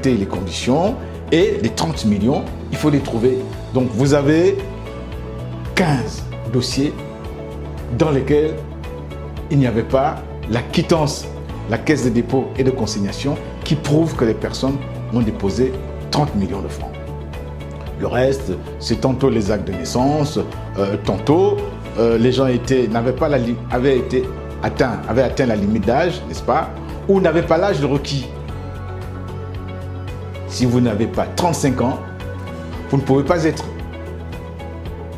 les conditions et les 30 millions, il faut les trouver. Donc vous avez 15 dossiers dans lesquels il n'y avait pas la quittance, la caisse de dépôt et de consignation qui prouve que les personnes ont déposé 30 millions de francs. Le reste, c'est tantôt les actes de naissance, tantôt les gens avaient atteint la limite d'âge, n'est-ce pas, ou n'avaient pas l'âge requis. Si vous n'avez pas 35 ans, vous ne pouvez pas être.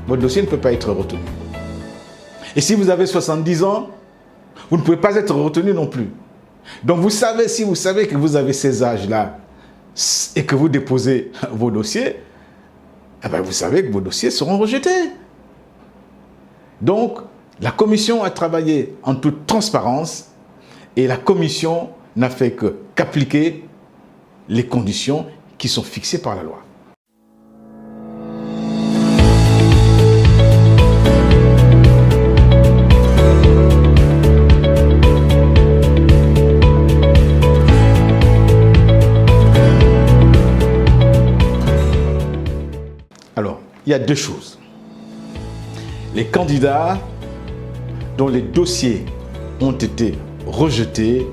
Votre dossier ne peut pas être retenu. Et si vous avez 70 ans, vous ne pouvez pas être retenu non plus. Donc vous savez, si vous savez que vous avez ces âges-là et que vous déposez vos dossiers, eh bien vous savez que vos dossiers seront rejetés. Donc, la commission a travaillé en toute transparence et la commission n'a fait qu'appliquer les conditions qui sont fixées par la loi. Alors, il y a deux choses. Les candidats dont les dossiers ont été rejetés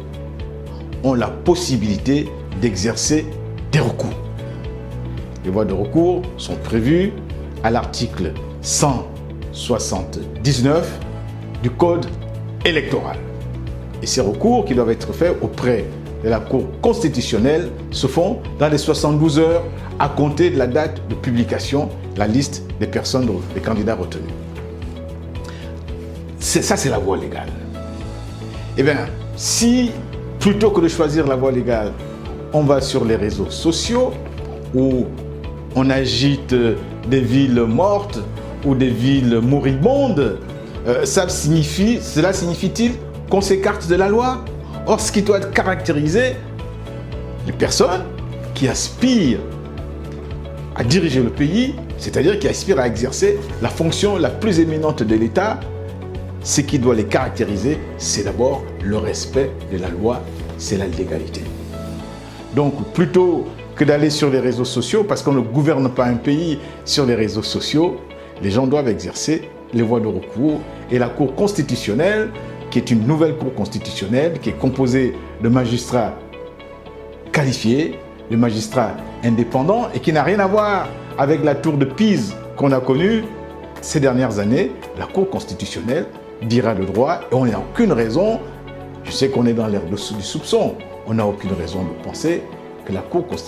ont la possibilité d'exercer des recours. Les voies de recours sont prévues à l'article 179 du Code électoral. Et ces recours qui doivent être faits auprès de la Cour constitutionnelle se font dans les 72 heures à compter de la date de publication, la liste des personnes, des candidats retenus. Ça, c'est la voie légale. Eh bien, si plutôt que de choisir la voie légale, on va sur les réseaux sociaux où on agite des villes mortes ou des villes moribondes, cela signifie-t-il qu'on s'écarte de la loi? Or, ce qui doit caractériser les personnes qui aspirent à diriger le pays, c'est-à-dire qui aspirent à exercer la fonction la plus éminente de l'État, ce qui doit les caractériser, c'est d'abord le respect de la loi, c'est la légalité. Donc, plutôt que d'aller sur les réseaux sociaux, parce qu'on ne gouverne pas un pays sur les réseaux sociaux, les gens doivent exercer les voies de recours. Et la Cour constitutionnelle, qui est une nouvelle Cour constitutionnelle, qui est composée de magistrats qualifiés, de magistrats indépendants, et qui n'a rien à voir avec la tour de Pise qu'on a connue ces dernières années, la Cour constitutionnelle dira le droit et on n'a aucune raison, je sais qu'on est dans l'ère du soupçon, on n'a aucune raison de penser que la Cour constitutionnelle